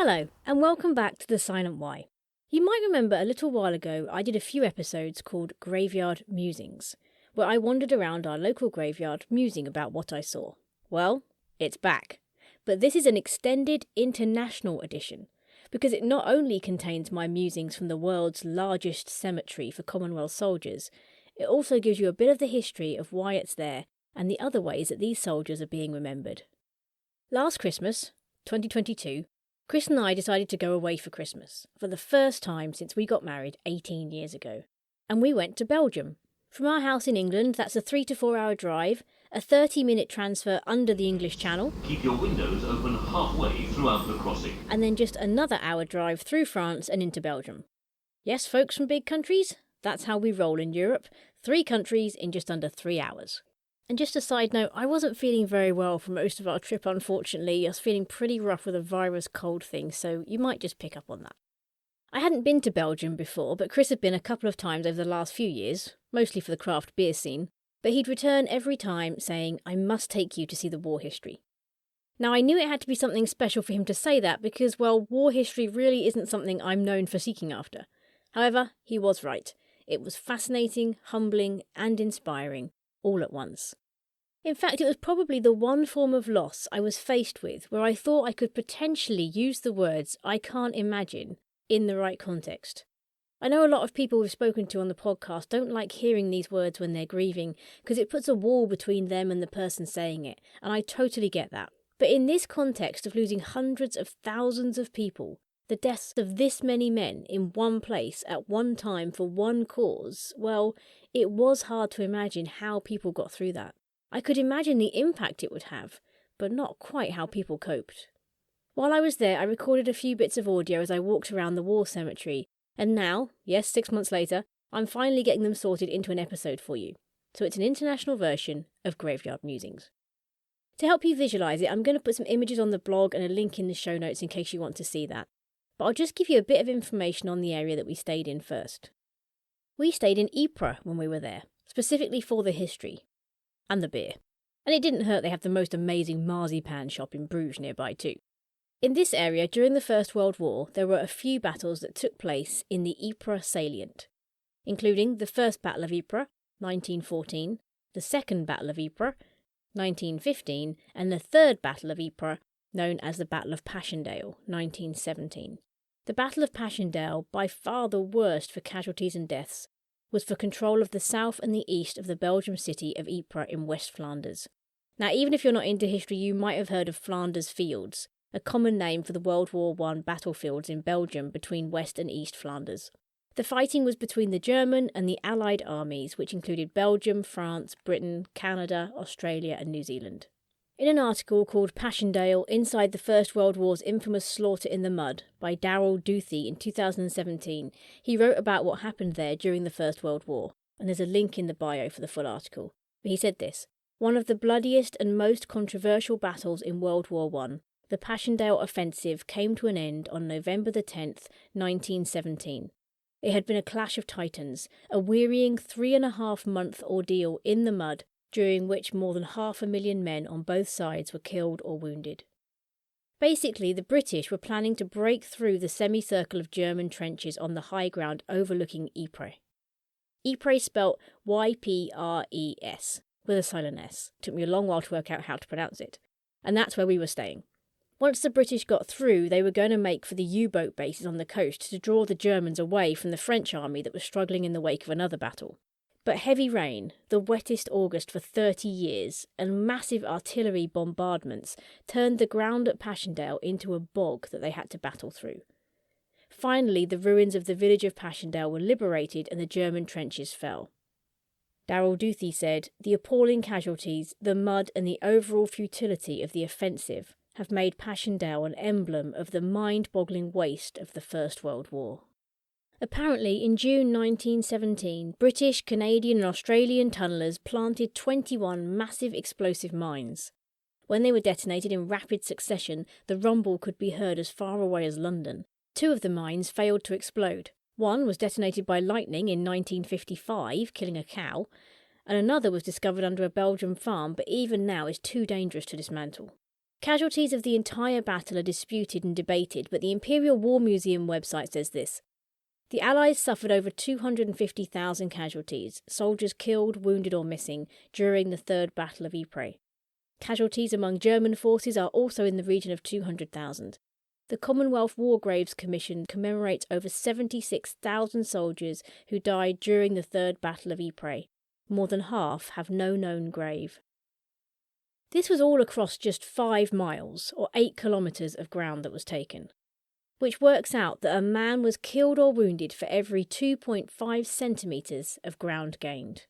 Hello, and welcome back to The Silent Why. You might remember a little while ago I did a few episodes called Graveyard Musings, where I wandered around our local graveyard musing about what I saw. Well, it's back. But this is an extended international edition, because it not only contains my musings from the world's largest cemetery for Commonwealth soldiers, it also gives you a bit of the history of why it's there and the other ways that these soldiers are being remembered. Last Christmas, 2022, Chris and I decided to go away for Christmas, for the first time since we got married 18 years ago. And we went to Belgium. From our house in England, that's a 3 to 4 hour drive, a 30-minute transfer under the English Channel. Keep your windows open halfway throughout the crossing. And then just another hour drive through France and into Belgium. Yes, folks from big countries, that's how we roll in Europe. 3 countries in just under 3 hours. And just a side note, I wasn't feeling very well for most of our trip, unfortunately. I was feeling pretty rough with a virus cold thing, so you might just pick up on that. I hadn't been to Belgium before, but Chris had been a couple of times over the last few years, mostly for the craft beer scene, but he'd return every time saying, "I must take you to see the war history." Now, I knew it had to be something special for him to say that because, well, war history really isn't something I'm known for seeking after. However, he was right. It was fascinating, humbling, and inspiring, all at once. In fact, it was probably the one form of loss I was faced with where I thought I could potentially use the words "I can't imagine" in the right context. I know a lot of people we've spoken to on the podcast don't like hearing these words when they're grieving because it puts a wall between them and the person saying it, and I totally get that. But in this context of losing hundreds of thousands of people, the deaths of this many men in one place at one time for one cause, well, it was hard to imagine how people got through that. I could imagine the impact it would have, but not quite how people coped. While I was there, I recorded a few bits of audio as I walked around the war cemetery, and now, yes, 6 months later, I'm finally getting them sorted into an episode for you. So it's an international version of Graveyard Musings. To help you visualise it, I'm going to put some images on the blog and a link in the show notes in case you want to see that. But I'll just give you a bit of information on the area that we stayed in first. We stayed in Ypres when we were there, specifically for the history. And the beer. And it didn't hurt they have the most amazing marzipan shop in Bruges nearby too. In this area, during the First World War, there were a few battles that took place in the Ypres Salient, including the First Battle of Ypres, 1914, the Second Battle of Ypres, 1915, and the Third Battle of Ypres, known as the Battle of Passchendaele, 1917. The Battle of Passchendaele, by far the worst for casualties and deaths, was for control of the south and the east of the Belgian city of Ypres in West Flanders. Now, even if you're not into history, you might have heard of Flanders Fields, a common name for the World War I battlefields in Belgium between West and East Flanders. The fighting was between the German and the Allied armies, which included Belgium, France, Britain, Canada, Australia and New Zealand. In an article called Passchendaele Inside the First World War's Infamous Slaughter in the Mud by Darrell Duthie in 2017, he wrote about what happened there during the First World War, and there's a link in the bio for the full article. But he said this: "One of the bloodiest and most controversial battles in World War I, the Passchendaele offensive came to an end on November the 10th, 1917. It had been a clash of titans, a wearying 3.5-month ordeal in the mud, during which more than 500,000 men on both sides were killed or wounded." Basically, the British were planning to break through the semicircle of German trenches on the high ground overlooking Ypres. Ypres spelt Y-P-R-E-S, with a silent S. It took me a long while to work out how to pronounce it. And that's where we were staying. Once the British got through, they were going to make for the U-boat bases on the coast to draw the Germans away from the French army that was struggling in the wake of another battle. But heavy rain, the wettest August for 30 years, and massive artillery bombardments turned the ground at Passchendaele into a bog that they had to battle through. Finally, the ruins of the village of Passchendaele were liberated and the German trenches fell. Darrell Duthie said, "The appalling casualties, the mud and the overall futility of the offensive have made Passchendaele an emblem of the mind-boggling waste of the First World War." Apparently, in June 1917, British, Canadian and Australian tunnellers planted 21 massive explosive mines. When they were detonated in rapid succession, the rumble could be heard as far away as London. 2 of the mines failed to explode. One was detonated by lightning in 1955, killing a cow, and another was discovered under a Belgian farm, but even now is too dangerous to dismantle. Casualties of the entire battle are disputed and debated, but the Imperial War Museum website says this: the Allies suffered over 250,000 casualties, soldiers killed, wounded or missing, during the Third Battle of Ypres. Casualties among German forces are also in the region of 200,000. The Commonwealth War Graves Commission commemorates over 76,000 soldiers who died during the Third Battle of Ypres. More than half have no known grave. This was all across just 5 miles, or 8 kilometres of ground that was taken, which works out that a man was killed or wounded for every 2.5 centimetres of ground gained.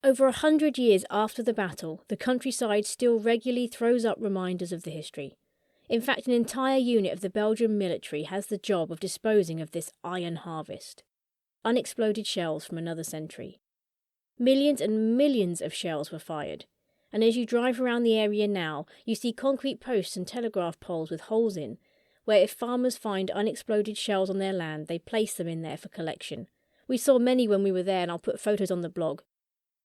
Over 100 years after the battle, the countryside still regularly throws up reminders of the history. In fact, an entire unit of the Belgian military has the job of disposing of this iron harvest. Unexploded shells from another century. Millions and millions of shells were fired, and as you drive around the area now, you see concrete posts and telegraph poles with holes in, where if farmers find unexploded shells on their land, they place them in there for collection. We saw many when we were there, and I'll put photos on the blog.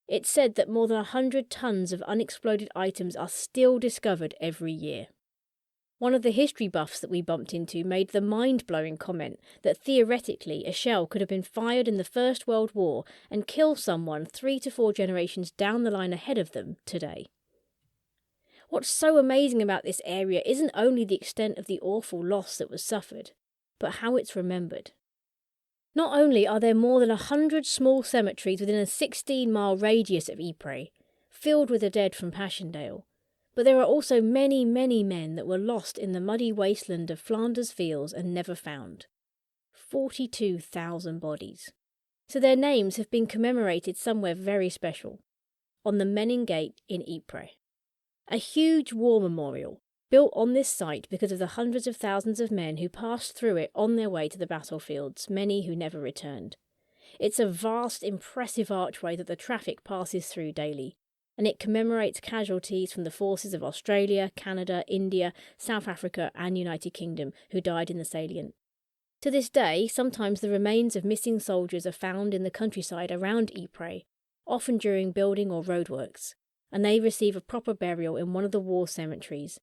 It's said that more than 100 tons of unexploded items are still discovered every year. One of the history buffs that we bumped into made the mind-blowing comment that theoretically a shell could have been fired in the First World War and kill someone 3 to 4 generations down the line ahead of them today. What's so amazing about this area isn't only the extent of the awful loss that was suffered, but how it's remembered. Not only are there more than 100 small cemeteries within a 16-mile radius of Ypres, filled with the dead from Passchendaele, but there are also many, many men that were lost in the muddy wasteland of Flanders fields and never found. 42,000 bodies. So their names have been commemorated somewhere very special, on the Menin Gate in Ypres. A huge war memorial, built on this site because of the hundreds of thousands of men who passed through it on their way to the battlefields, many who never returned. It's a vast, impressive archway that the traffic passes through daily, and it commemorates casualties from the forces of Australia, Canada, India, South Africa and United Kingdom who died in the salient. To this day, sometimes the remains of missing soldiers are found in the countryside around Ypres, often during building or roadworks, and they receive a proper burial in one of the war cemeteries,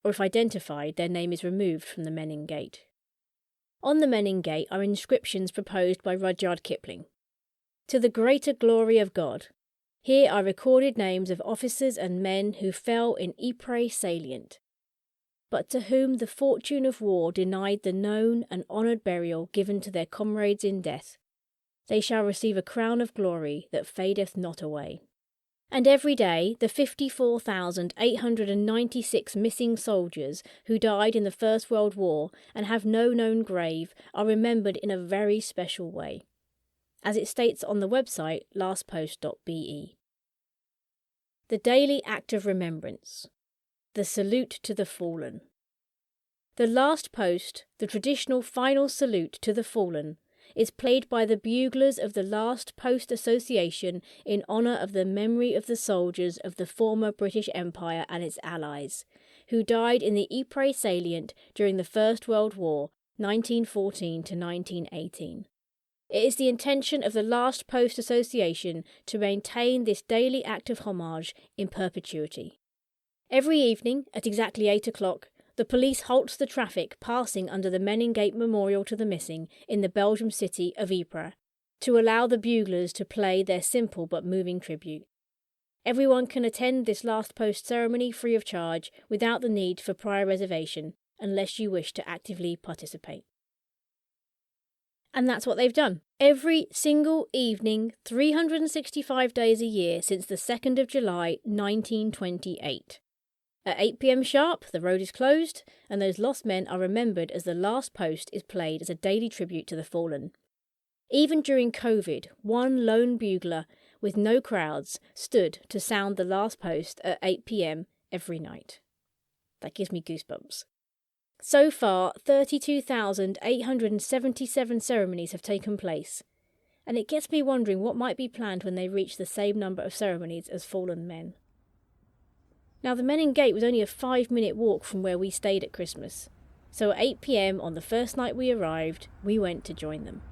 or if identified, their name is removed from the Menin Gate. On the Menin Gate are inscriptions proposed by Rudyard Kipling. To the greater glory of God. Here are recorded names of officers and men who fell in Ypres Salient, but to whom the fortune of war denied the known and honoured burial given to their comrades in death. They shall receive a crown of glory that fadeth not away. And every day the 54,896 missing soldiers who died in the First World War and have no known grave are remembered in a very special way, as it states on the website lastpost.be. The daily act of remembrance. The salute to the fallen. The last post, the traditional final salute to the fallen, is played by the buglers of the Last Post Association in honour of the memory of the soldiers of the former British Empire and its allies, who died in the Ypres Salient during the First World War, 1914 to 1918. It is the intention of the Last Post Association to maintain this daily act of homage in perpetuity. Every evening, at exactly 8 o'clock, the police halts the traffic passing under the Menin Gate Memorial to the Missing in the Belgian city of Ypres to allow the buglers to play their simple but moving tribute. Everyone can attend this last post ceremony free of charge without the need for prior reservation unless you wish to actively participate. And that's what they've done. Every single evening, 365 days a year since the 2nd of July 1928. At 8 p.m. sharp, the road is closed, and those lost men are remembered as the last post is played as a daily tribute to the fallen. Even during COVID, one lone bugler, with no crowds, stood to sound the last post at 8 p.m. every night. That gives me goosebumps. So far, 32,877 ceremonies have taken place, and it gets me wondering what might be planned when they reach the same number of ceremonies as fallen men. Now, the Menin Gate was only a 5-minute walk from where we stayed at Christmas, so at 8 p.m. on the first night we arrived, we went to join them.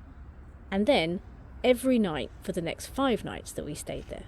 And then, every night for the next 5 nights that we stayed there.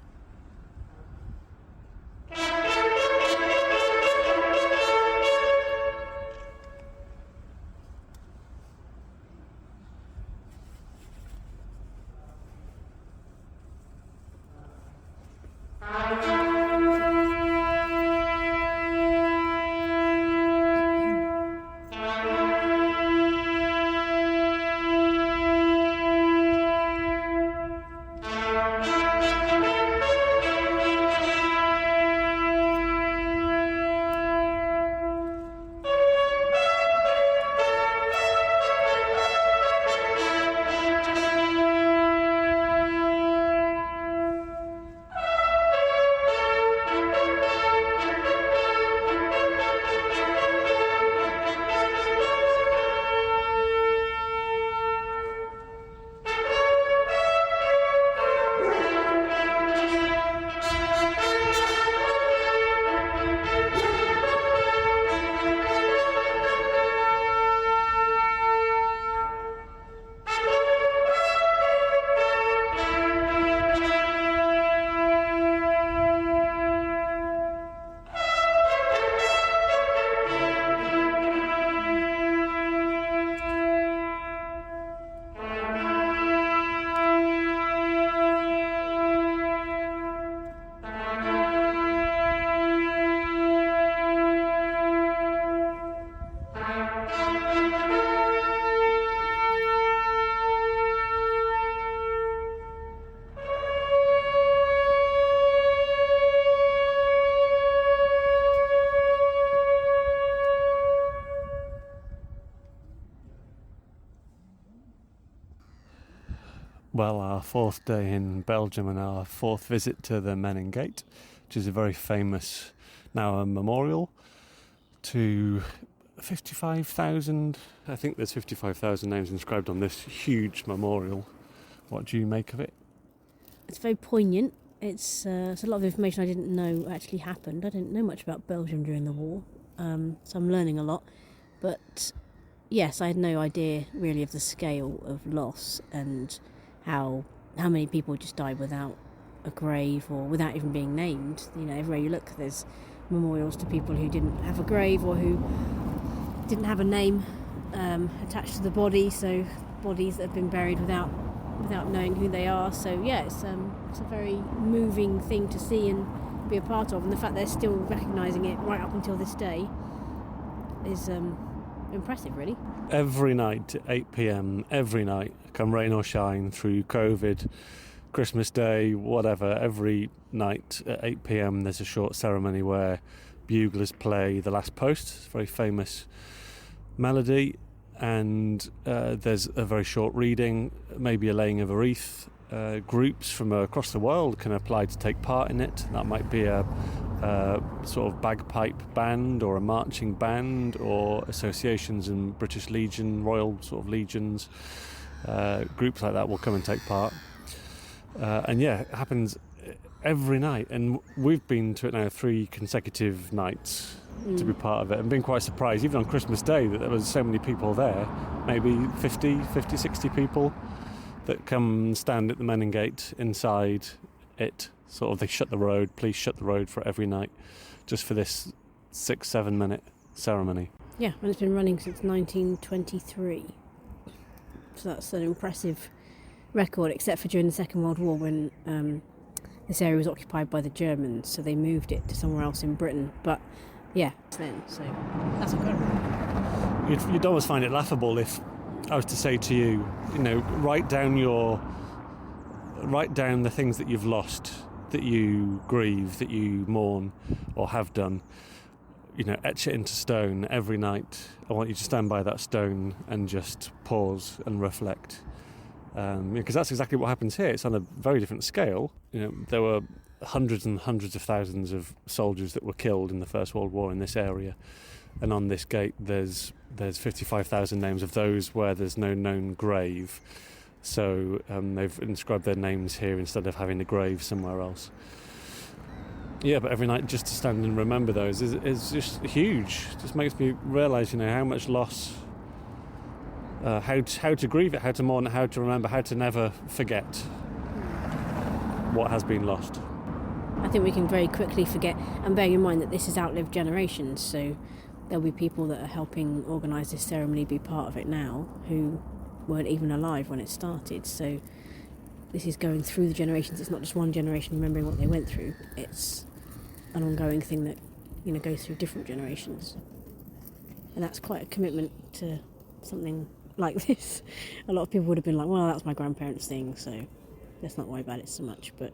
well, our fourth day in Belgium and our fourth visit to the Menin Gate, which is a very famous, now a memorial to 55,000, I think there's 55,000 names inscribed on this huge memorial. What do you make of it? It's very poignant. It's a lot of information I didn't know actually happened. I didn't know much about Belgium during the war, so I'm learning a lot. But yes, I had no idea really of the scale of loss and how many people just died without a grave or without even being named. You know, everywhere you look, there's memorials to people who didn't have a grave or who didn't have a name attached to the body. So bodies that have been buried without knowing who they are. So yeah, it's a very moving thing to see and be a part of. And the fact they're still recognising it right up until this day is impressive, really. Every night at 8 p.m, every night, come rain or shine, through COVID, Christmas Day, whatever, every night at 8 p.m. there's a short ceremony where buglers play The Last Post. It's a very famous melody, and there's a very short reading, maybe a laying of a wreath. Groups from across the world can apply to take part in it. That might be a sort of bagpipe band or a marching band, or associations in British Legion, Royal sort of legions. Groups like that will come and take part. And yeah, it happens every night, and we've been to it now 3 consecutive nights to be part of it, and been quite surprised, even on Christmas Day, that there was so many people there, maybe 50, 60 people that come and stand at the Menin Gate inside it. Sort of, they shut the road, police shut the road for every night, just for this 6-7 minute ceremony. Yeah, and it's been running since 1923. So that's an impressive record, except for during the Second World War, when this area was occupied by the Germans, so they moved it to somewhere else in Britain. But yeah, then, so that's incredible. You'd almost find it laughable if I was to say to you, write down the things that you've lost, that you grieve, that you mourn or have done. Etch it into stone every night. I want you to stand by that stone and just pause and reflect. Because that's exactly what happens here. It's on a very different scale. There were hundreds and hundreds of thousands of soldiers that were killed in the First World War in this area, and on this gate there's 55,000 names of those where there's no known grave. So they've inscribed their names here instead of having a grave somewhere else. Yeah, but every night just to stand and remember those is just huge. It just makes me realise, how much loss. How to grieve it, how to mourn it, how to remember, how to never forget what has been lost. I think we can very quickly forget, and bearing in mind that this has outlived generations, so there'll be people that are helping organise this ceremony be part of it now who weren't even alive when it started. So this is going through the generations. It's not just one generation remembering what they went through. It's an ongoing thing that goes through different generations, and that's quite a commitment to something like this. A lot of people would have been like, well, that's my grandparents' thing, so let's not worry about it so much. But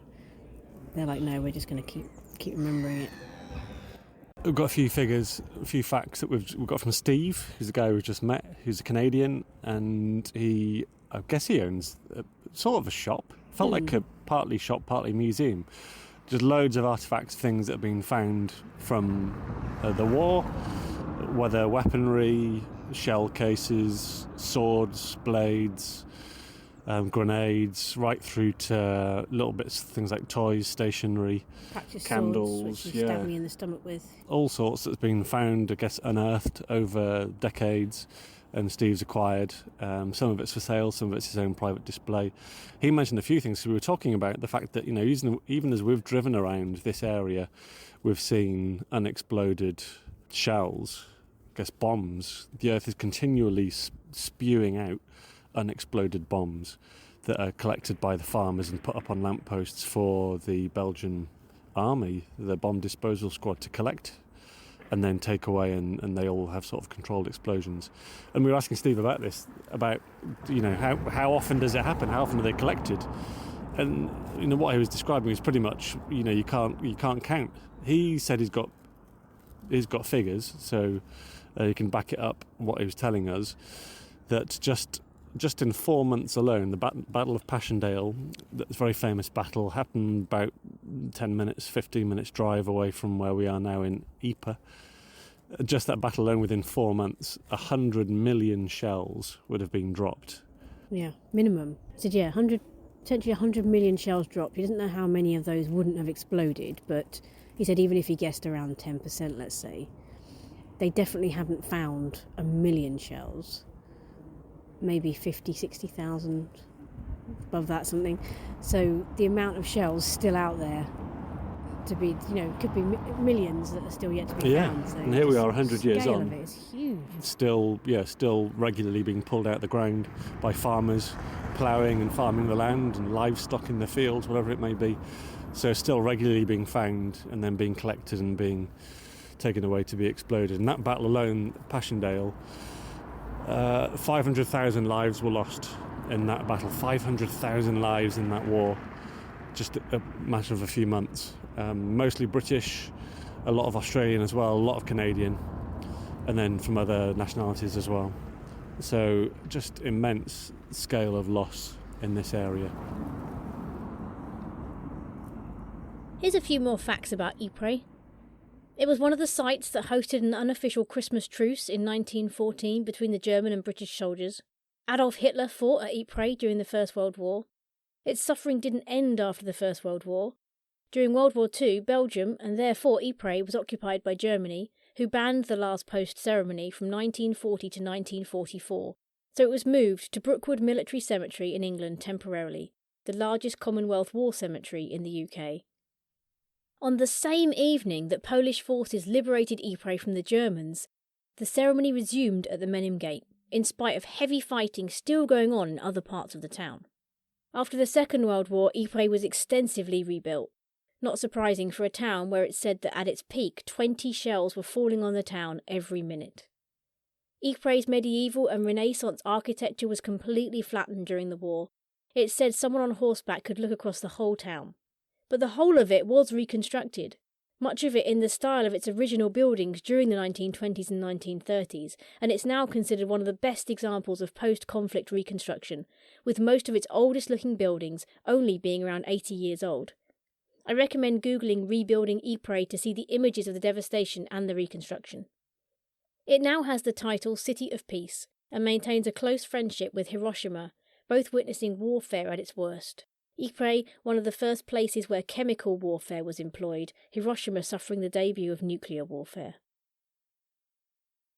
they're like, no, we're just going to keep remembering it. We've got a few figures, a few facts that we've got from Steve, who's the guy we've just met, who's a Canadian, and I guess he owns sort of a shop. Felt like a partly shop, partly museum. Just loads of artefacts, things that have been found from the war, whether weaponry, shell cases, swords, blades, grenades, right through to little bits, things like toys, stationery, practice candles, swords, which you stab me in the stomach with. All sorts that's been found, I guess, unearthed over decades, and Steve's acquired. Some of it's for sale, some of it's his own private display. He mentioned a few things. So we were talking about the fact that, even as we've driven around this area, we've seen unexploded shells, I guess bombs. The earth is continually spewing out unexploded bombs that are collected by the farmers and put up on lampposts for the Belgian army, the bomb disposal squad, to collect and then take away, and they all have sort of controlled explosions. And we were asking Steve about this, about how often does it happen, how often are they collected? And what he was describing is pretty much you can't count. He said he's got figures, so he can back it up what he was telling us, that just just in 4 months alone, the Battle of Passchendaele, that's a very famous battle, happened about 10 minutes, 15 minutes drive away from where we are now in Ypres. Just that battle alone, within 4 months, 100 million shells would have been dropped. Yeah, minimum. So yeah, potentially 100 million shells dropped. He doesn't know how many of those wouldn't have exploded, but he said even if he guessed around 10%, let's say, they definitely haven't found 1 million shells. Maybe 50, 60,000, above that something. So the amount of shells still out there to be, could be millions that are still yet to be found. So and here we are 100 years on. The scale of it is huge. Still regularly being pulled out of the ground by farmers ploughing and farming the land and livestock in the fields, whatever it may be. So still regularly being found and then being collected and being taken away to be exploded. And that battle alone, Passchendaele, 500,000 lives were lost in that battle. 500,000 lives in that war, just a matter of a few months. Mostly British, a lot of Australian as well, a lot of Canadian, and then from other nationalities as well. So just immense scale of loss in this area. Here's a few more facts about Ypres. It was one of the sites that hosted an unofficial Christmas truce in 1914 between the German and British soldiers. Adolf Hitler fought at Ypres during the First World War. Its suffering didn't end after the First World War. During World War II, Belgium, and therefore Ypres, was occupied by Germany, who banned the last post ceremony from 1940 to 1944, so it was moved to Brookwood Military Cemetery in England temporarily, the largest Commonwealth war cemetery in the UK. On the same evening that Polish forces liberated Ypres from the Germans, the ceremony resumed at the Menin Gate, in spite of heavy fighting still going on in other parts of the town. After the Second World War, Ypres was extensively rebuilt. Not surprising for a town where it's said that at its peak 20 shells were falling on the town every minute. Ypres' medieval and Renaissance architecture was completely flattened during the war. It's said someone on horseback could look across the whole town. But the whole of it was reconstructed, much of it in the style of its original buildings during the 1920s and 1930s, and it's now considered one of the best examples of post-conflict reconstruction, with most of its oldest-looking buildings only being around 80 years old. I recommend Googling rebuilding Ypres to see the images of the devastation and the reconstruction. It now has the title City of Peace, and maintains a close friendship with Hiroshima, both witnessing warfare at its worst. Ypres, one of the first places where chemical warfare was employed, Hiroshima suffering the debut of nuclear warfare.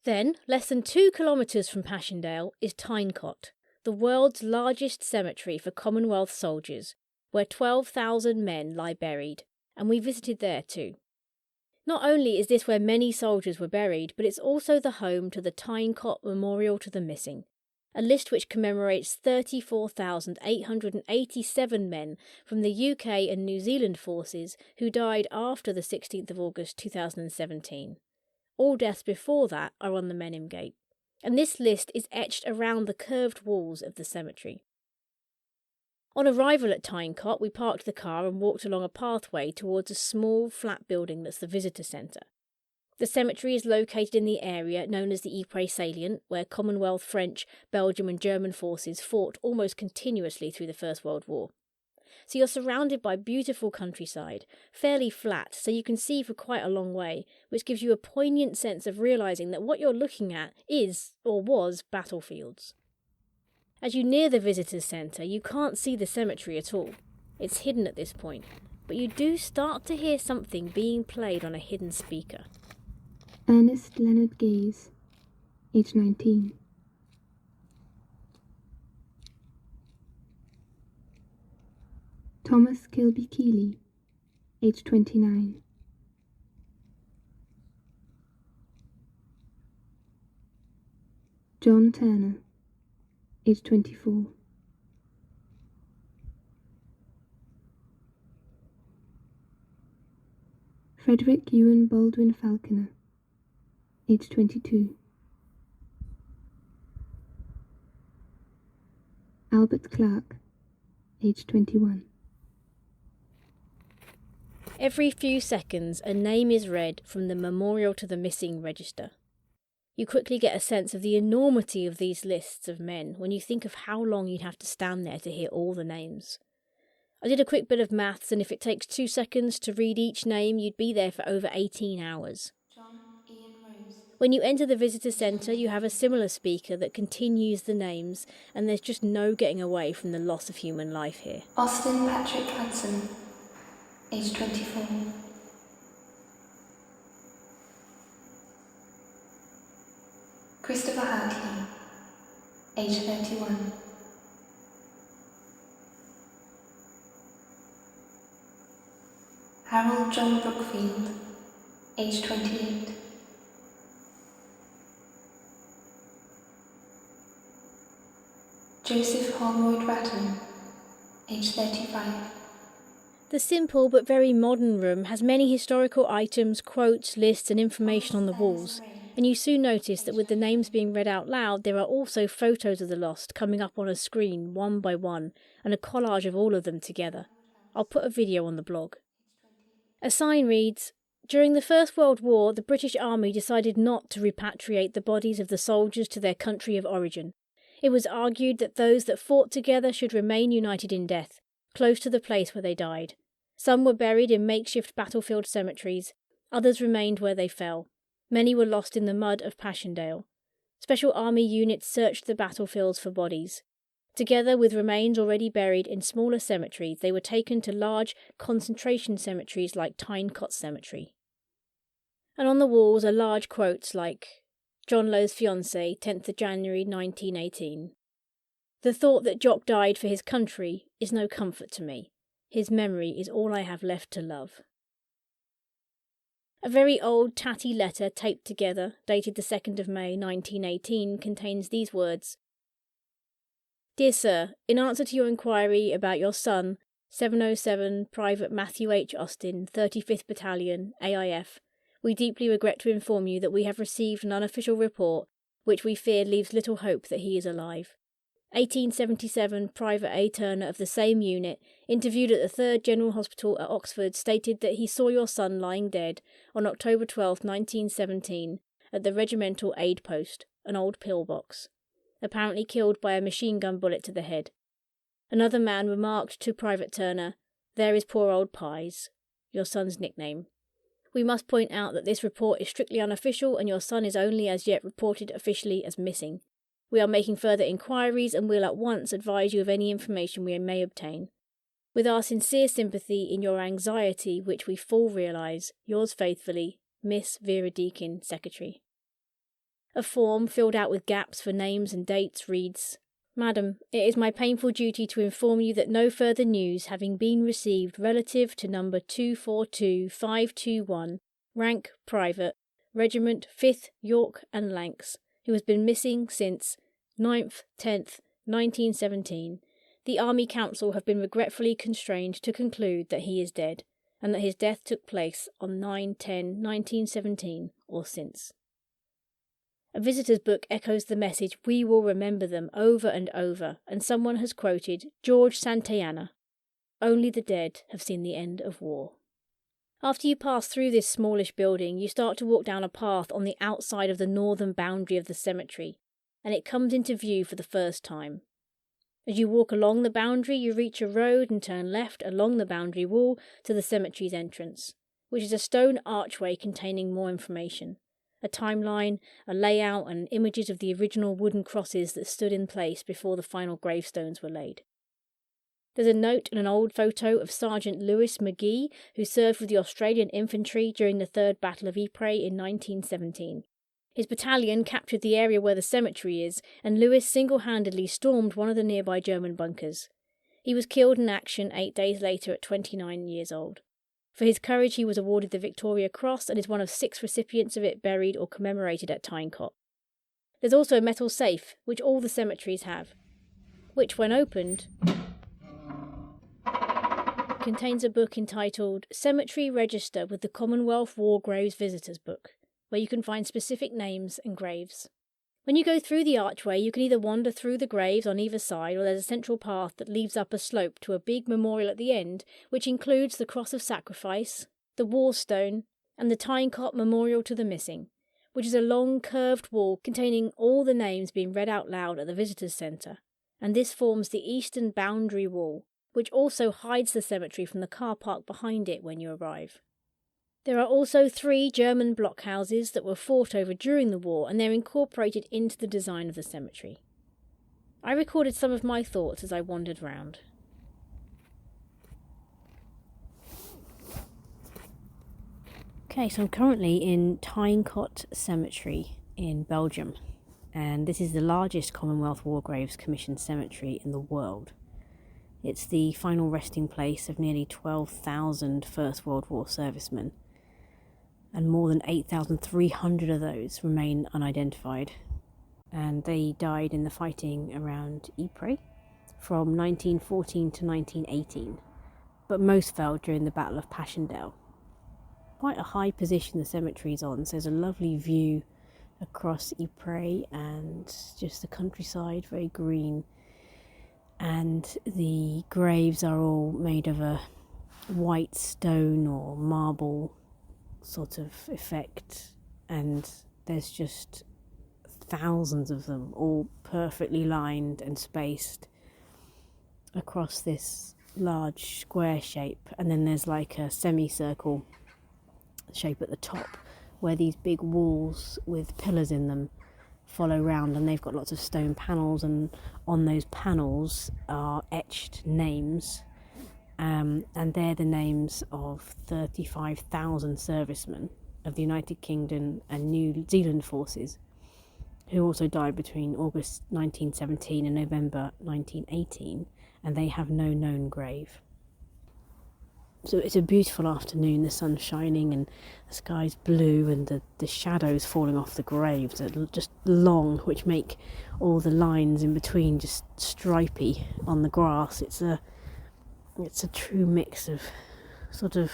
Then, less than 2 kilometres from Passchendaele, is Tyne Cot, the world's largest cemetery for Commonwealth soldiers, where 12,000 men lie buried, and we visited there too. Not only is this where many soldiers were buried, but it's also the home to the Tyne Cot Memorial to the Missing, a list which commemorates 34,887 men from the UK and New Zealand forces who died after the 16th of August 2017. All deaths before that are on the Menin Gate, and this list is etched around the curved walls of the cemetery. On arrival at Tyne Cot, we parked the car and walked along a pathway towards a small, flat building that's the visitor centre. The cemetery is located in the area known as the Ypres Salient, where Commonwealth, French, Belgium and German forces fought almost continuously through the First World War. So you're surrounded by beautiful countryside, fairly flat, so you can see for quite a long way, which gives you a poignant sense of realising that what you're looking at is, or was, battlefields. As you near the visitors' centre, you can't see the cemetery at all. It's hidden at this point, but you do start to hear something being played on a hidden speaker. Ernest Leonard Gaze, age 19. Thomas Kilby Keeley, age 29. John Turner, age 24. Frederick Ewan Baldwin Falconer, age 22. Albert Clark, age 21. Every few seconds, a name is read from the Memorial to the Missing register. You quickly get a sense of the enormity of these lists of men when you think of how long you'd have to stand there to hear all the names. I did a quick bit of maths, and if it takes 2 seconds to read each name, you'd be there for over 18 hours. When you enter the visitor centre, you have a similar speaker that continues the names, and there's just no getting away from the loss of human life here. Austin Patrick Hudson, age 24. Christopher Hartley, age 31. Harold John Brookfield, age 28. Joseph Holroyd Ratton, age 35. The simple but very modern room has many historical items, quotes, lists and information on the walls, and you soon notice that with the names being read out loud, there are also photos of the lost coming up on a screen one by one, and a collage of all of them together. I'll put a video on the blog. A sign reads, "During the First World War, the British Army decided not to repatriate the bodies of the soldiers to their country of origin. It was argued that those that fought together should remain united in death, close to the place where they died. Some were buried in makeshift battlefield cemeteries, others remained where they fell. Many were lost in the mud of Passchendaele. Special army units searched the battlefields for bodies. Together with remains already buried in smaller cemeteries, they were taken to large concentration cemeteries like Tyne Cot Cemetery." And on the walls are large quotes like, "John Lowe's fiancée, 10th of January 1918. The thought that Jock died for his country is no comfort to me. His memory is all I have left to love." A very old, tatty letter taped together, dated the 2nd of May 1918, contains these words. "Dear Sir, in answer to your inquiry about your son, 707 Private Matthew H. Austin, 35th Battalion, AIF, we deeply regret to inform you that we have received an unofficial report, which we fear leaves little hope that he is alive. 1877 Private A. Turner of the same unit, interviewed at the 3rd General Hospital at Oxford, stated that he saw your son lying dead on October 12, 1917, at the regimental aid post, an old pillbox, apparently killed by a machine gun bullet to the head. Another man remarked to Private Turner, 'There is poor old Pies,' your son's nickname. We must point out that this report is strictly unofficial and your son is only as yet reported officially as missing. We are making further inquiries and will at once advise you of any information we may obtain. With our sincere sympathy in your anxiety, which we full realise, yours faithfully, Miss Vera Deakin, Secretary." A form filled out with gaps for names and dates reads, "Madam, it is my painful duty to inform you that no further news having been received relative to number 242521, rank Private, Regiment 5th York and Lancs, who has been missing since 9th, 10th, 1917, the Army Council have been regretfully constrained to conclude that he is dead, and that his death took place on 9/10/1917 or since." A visitor's book echoes the message, "We will remember them," over and over, and someone has quoted George Santayana, "Only the dead have seen the end of war." After you pass through this smallish building, you start to walk down a path on the outside of the northern boundary of the cemetery, and it comes into view for the first time. As you walk along the boundary, you reach a road and turn left along the boundary wall to the cemetery's entrance, which is a stone archway containing more information, a timeline, a layout, and images of the original wooden crosses that stood in place before the final gravestones were laid. There's a note and an old photo of Sergeant Lewis McGee, who served with the Australian infantry during the Third Battle of Ypres in 1917. His battalion captured the area where the cemetery is, and Lewis single-handedly stormed one of the nearby German bunkers. He was killed in action 8 days later at 29 years old. For his courage he was awarded the Victoria Cross and is one of 6 recipients of it buried or commemorated at Tyne Cot. There's also a metal safe, which all the cemeteries have, which, when opened, contains a book entitled Cemetery Register with the Commonwealth War Graves Visitors Book, where you can find specific names and graves. When you go through the archway, you can either wander through the graves on either side, or there's a central path that leads up a slope to a big memorial at the end, which includes the Cross of Sacrifice, the War Stone, and the Tyne Cot Memorial to the Missing, which is a long curved wall containing all the names being read out loud at the visitors' centre, and this forms the eastern boundary wall, which also hides the cemetery from the car park behind it when you arrive. There are also 3 German blockhouses that were fought over during the war, and they're incorporated into the design of the cemetery. I recorded some of my thoughts as I wandered round. Okay, so I'm currently in Tyne Cot Cemetery in Belgium, and this is the largest Commonwealth War Graves Commission cemetery in the world. It's the final resting place of nearly 12,000 First World War servicemen, and more than 8,300 of those remain unidentified, and they died in the fighting around Ypres from 1914 to 1918, but most fell during the Battle of Passchendaele. Quite a high position the cemetery's on, so there's a lovely view across Ypres and just the countryside, very green, and the graves are all made of a white stone or marble sort of effect, and there's just thousands of them, all perfectly lined and spaced across this large square shape, and then there's like a semicircle shape at the top where these big walls with pillars in them follow round, and they've got lots of stone panels, and on those panels are etched names, and they're the names of 35,000 servicemen of the United Kingdom and New Zealand forces who also died between August 1917 and November 1918, and they have no known grave. So it's a beautiful afternoon, the sun's shining and the sky's blue, and the shadows falling off the graves are just long, which make all the lines in between just stripy on the grass. It's a true mix of sort of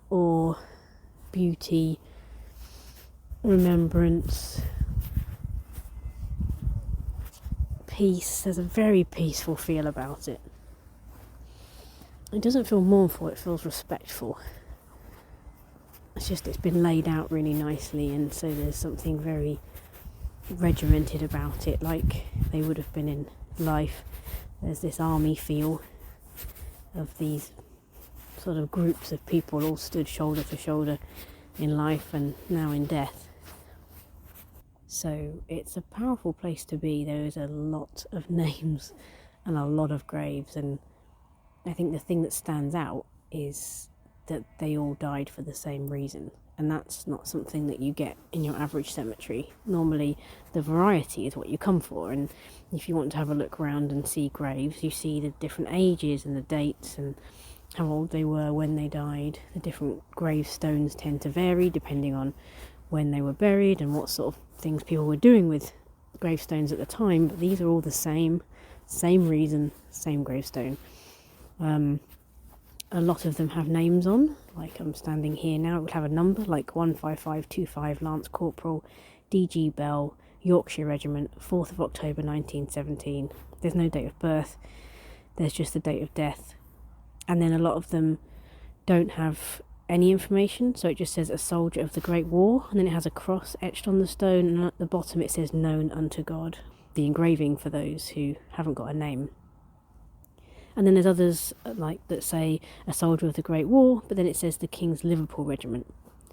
awe, beauty, remembrance, peace. There's a very peaceful feel about it. It doesn't feel mournful, it feels respectful. It's been laid out really nicely, and so there's something very regimented about it, like they would have been in life. There's this army feel of these sort of groups of people all stood shoulder to shoulder in life and now in death. So it's a powerful place to be. There is a lot of names and a lot of graves, and I think the thing that stands out is that they all died for the same reason, and that's not something that you get in your average cemetery. Normally the variety is what you come for, and if you want to have a look around and see graves, you see the different ages and the dates and how old they were when they died. The different gravestones tend to vary depending on when they were buried and what sort of things people were doing with gravestones at the time, but these are all the same reason, same gravestone. A lot of them have names on, like I'm standing here now, it will have a number like 15525 Lance Corporal D.G. Bell, Yorkshire Regiment, 4th of October 1917. There's no date of birth, there's just the date of death. And then a lot of them don't have any information, so it just says a soldier of the Great War, and then it has a cross etched on the stone, and at the bottom it says known unto God, the engraving for those who haven't got a name. And then there's others like that say a soldier of the Great War, but then it says the King's Liverpool Regiment,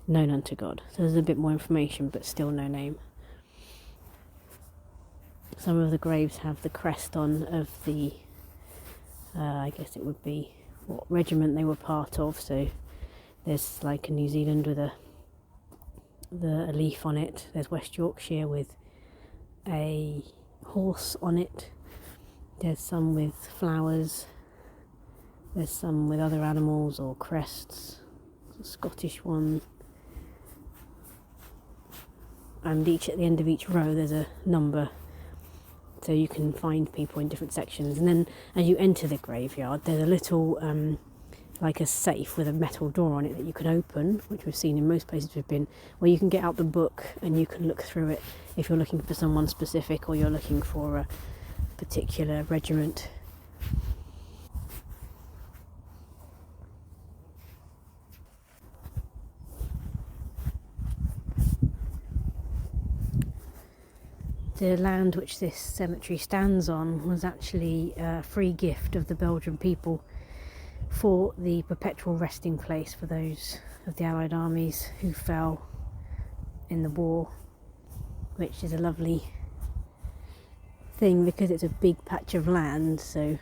known unto God. So there's a bit more information, but still no name. Some of the graves have the crest on of the, I guess it would be what regiment they were part of. So there's like a New Zealand with a leaf on it. There's West Yorkshire with a horse on it. There's some with flowers, there's some with other animals or crests, a Scottish one, and at the end of each row there's a number, so you can find people in different sections. And then as you enter the graveyard, there's a little like a safe with a metal door on it that you can open, which we've seen in most places we've been, where you can get out the book and you can look through it if you're looking for someone specific or you're looking for a particular regiment. The land which this cemetery stands on was actually a free gift of the Belgian people for the perpetual resting place for those of the Allied armies who fell in the war, which is a lovely thing because it's a big patch of land, so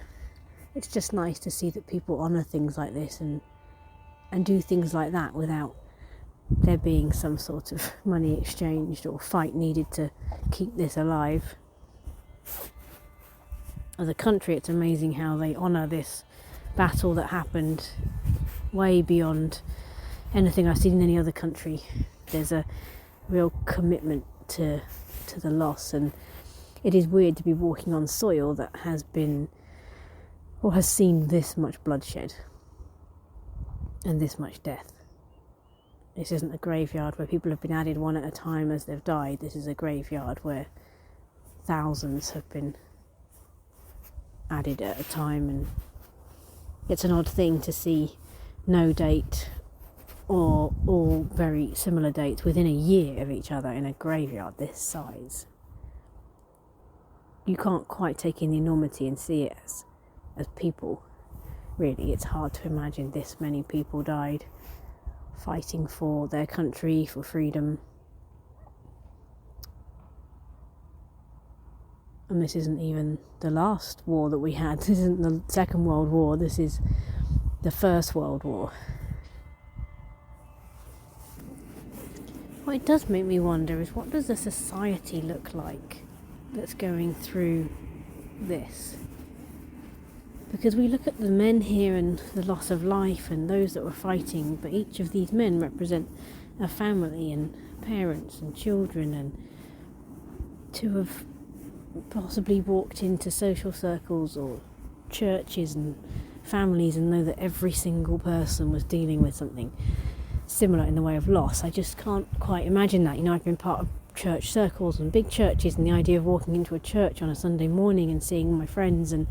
it's just nice to see that people honour things like this and do things like that without there being some sort of money exchanged or fight needed to keep this alive. As a country, it's amazing how they honour this battle that happened way beyond anything I've seen in any other country. There's a real commitment to the loss, and it is weird to be walking on soil that has been or has seen this much bloodshed and this much death. This isn't a graveyard where people have been added one at a time as they've died. This is a graveyard where thousands have been added at a time, and it's an odd thing to see no date or all very similar dates within a year of each other in a graveyard this size. You can't quite take in the enormity and see it as people. Really, it's hard to imagine this many people died fighting for their country, for freedom. And this isn't even the last war that we had. This isn't the Second World War. This is the First World War. What it does make me wonder is, what does the society look like that's going through this? Because we look at the men here and the loss of life and those that were fighting, but each of these men represent a family and parents and children, and to have possibly walked into social circles or churches and families and know that every single person was dealing with something similar in the way of loss. I just can't quite imagine that. I've been part of church circles and big churches, and the idea of walking into a church on a Sunday morning and seeing my friends and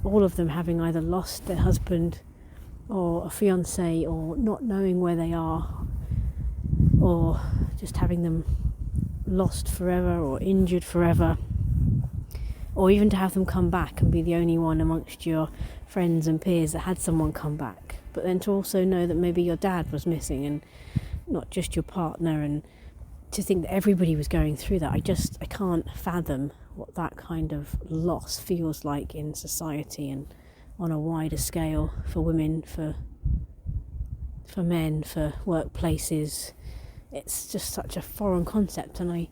all of them having either lost their husband or a fiancé, or not knowing where they are, or just having them lost forever or injured forever, or even to have them come back and be the only one amongst your friends and peers that had someone come back, but then to also know that maybe your dad was missing and not just your partner, and to think that everybody was going through that. I can't fathom what that kind of loss feels like in society and on a wider scale, for women, for men, for workplaces. It's just such a foreign concept, and I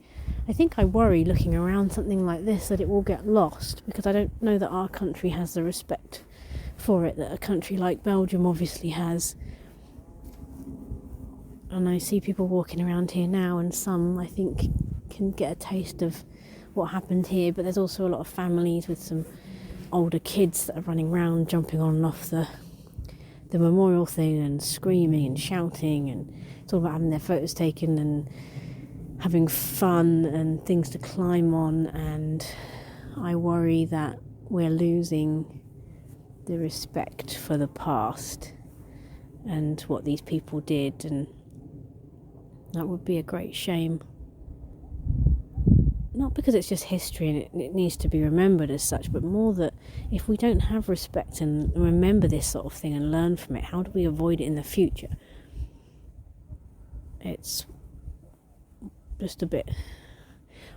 think I worry looking around something like this that it will get lost, because I don't know that our country has the respect for it that a country like Belgium obviously has. And I see people walking around here now, and some, I think, can get a taste of what happened here, but there's also a lot of families with some older kids that are running around, jumping on and off the memorial thing and screaming and shouting, and it's all about having their photos taken and having fun and things to climb on. And I worry that we're losing the respect for the past and what these people did, and that would be a great shame. Not because it's just history and it needs to be remembered as such, but more that if we don't have respect and remember this sort of thing and learn from it, how do we avoid it in the future? It's just a bit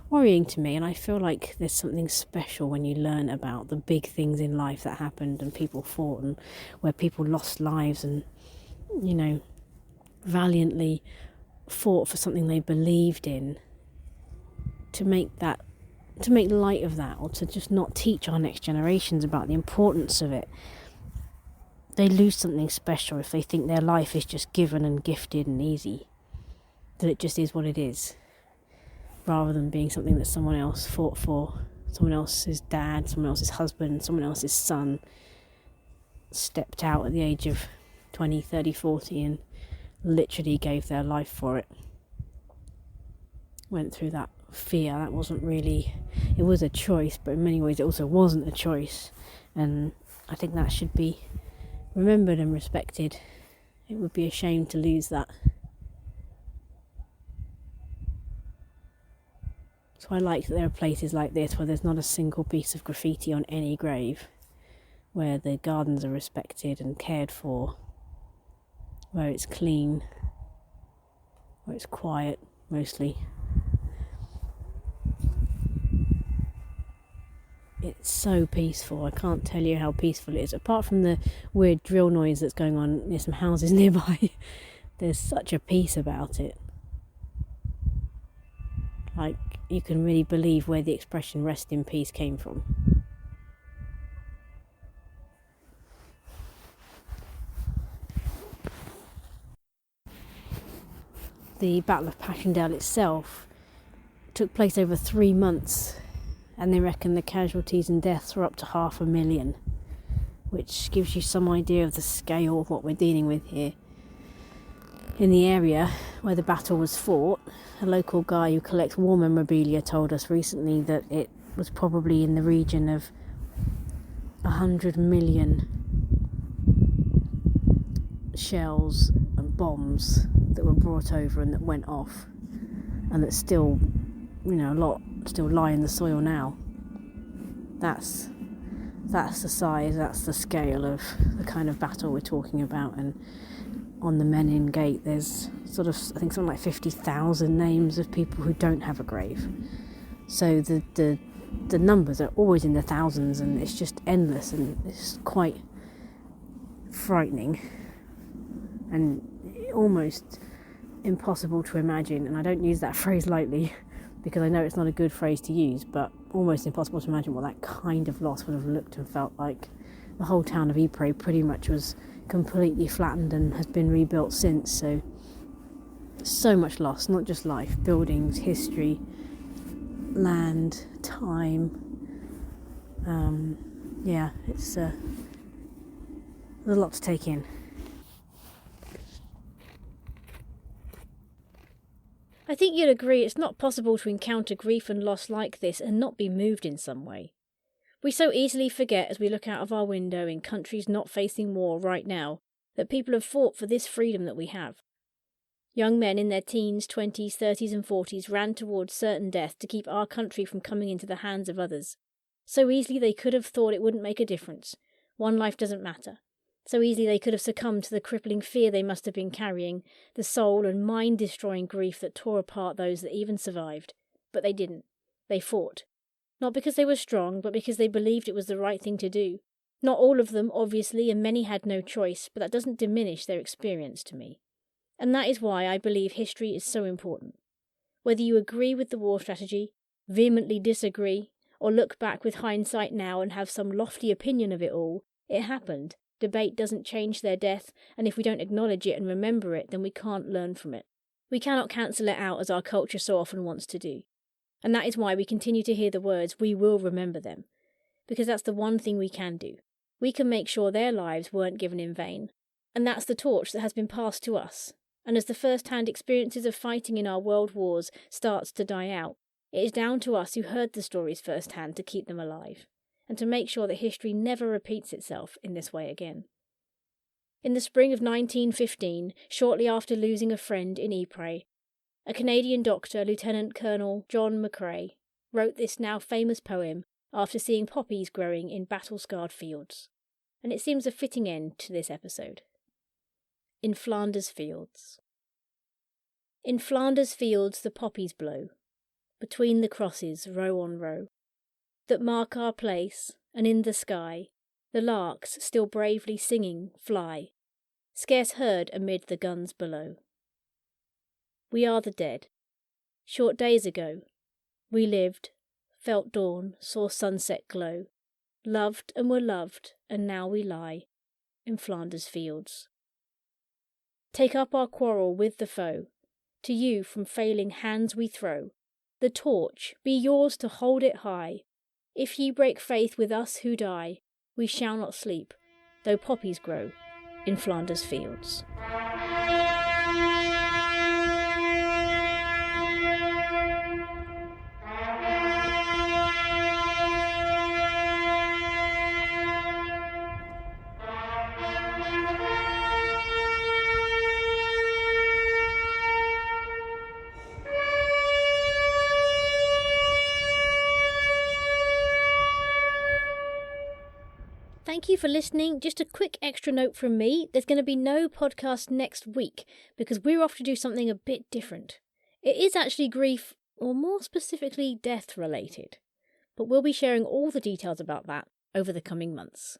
worrying to me, and I feel like there's something special when you learn about the big things in life that happened and people fought, and where people lost lives and, valiantly fought for something they believed in, to make light of that, or to just not teach our next generations about the importance of it. They lose something special if they think their life is just given and gifted and easy, that it just is what it is, rather than being something that someone else fought for, someone else's dad, someone else's husband, someone else's son stepped out at the age of 20, 30, 40 and literally gave their life for it. Went through that fear. That wasn't really, it was a choice, but in many ways it also wasn't a choice, and I think that should be remembered and respected. It would be a shame to lose that. So I like that there are places like this where there's not a single piece of graffiti on any grave, where the gardens are respected and cared for, where it's clean, where it's quiet mostly. It's so peaceful. I can't tell you how peaceful it is. Apart from the weird drill noise that's going on near some houses nearby, there's such a peace about it. Like, you can really believe where the expression "rest in peace" came from. The Battle of Passchendaele itself took place over 3 months, and they reckon the casualties and deaths were up to 500,000, which gives you some idea of the scale of what we're dealing with here. In the area where the battle was fought, a local guy who collects war memorabilia told us recently that it was probably in the region of 100 million shells and bombs that were brought over and that went off, and that still, a lot still lie in the soil now. That's the size, that's the scale of the kind of battle we're talking about. And on the Menin Gate there's I think something like 50,000 names of people who don't have a grave. So the numbers are always in the thousands, and it's just endless, and it's quite frightening and almost impossible to imagine. And I don't use that phrase lightly, because I know it's not a good phrase to use, but almost impossible to imagine what that kind of loss would have looked and felt like. The whole town of Ypres pretty much was completely flattened and has been rebuilt since, so much loss, not just life, buildings, history, land, time. It's there's a lot to take in. I think you'll agree it's not possible to encounter grief and loss like this and not be moved in some way. We so easily forget as we look out of our window in countries not facing war right now that people have fought for this freedom that we have. Young men in their teens, 20s, 30s and 40s ran towards certain death to keep our country from coming into the hands of others. So easily they could have thought it wouldn't make a difference. One life doesn't matter. So easily they could have succumbed to the crippling fear they must have been carrying, the soul and mind-destroying grief that tore apart those that even survived. But they didn't. They fought. Not because they were strong, but because they believed it was the right thing to do. Not all of them, obviously, and many had no choice, but that doesn't diminish their experience to me. And that is why I believe history is so important. Whether you agree with the war strategy, vehemently disagree, or look back with hindsight now and have some lofty opinion of it all, it happened. Debate doesn't change their death, and if we don't acknowledge it and remember it, then we can't learn from it. We cannot cancel it out as our culture so often wants to do. And that is why we continue to hear the words, "we will remember them." Because that's the one thing we can do. We can make sure their lives weren't given in vain. And that's the torch that has been passed to us. And as the first-hand experiences of fighting in our world wars starts to die out, it is down to us who heard the stories first-hand to keep them alive, and to make sure that history never repeats itself in this way again. In the spring of 1915, shortly after losing a friend in Ypres, a Canadian doctor, Lieutenant Colonel John McCrae, wrote this now famous poem after seeing poppies growing in battle-scarred fields, and it seems a fitting end to this episode. In Flanders Fields. In Flanders fields the poppies blow, between the crosses row on row, that mark our place, and in the sky the larks still bravely singing fly, scarce heard amid the guns below. We are the dead. Short days ago we lived, felt dawn, saw sunset glow, loved and were loved, and now we lie in Flanders fields. Take up our quarrel with the foe, to you from failing hands we throw, the torch be yours to hold it high. If ye break faith with us who die, we shall not sleep, though poppies grow in Flanders fields. Thank you for listening. Just a quick extra note from me. There's going to be no podcast next week because we're off to do something a bit different. It is actually grief, or more specifically death related. But we'll be sharing all the details about that over the coming months.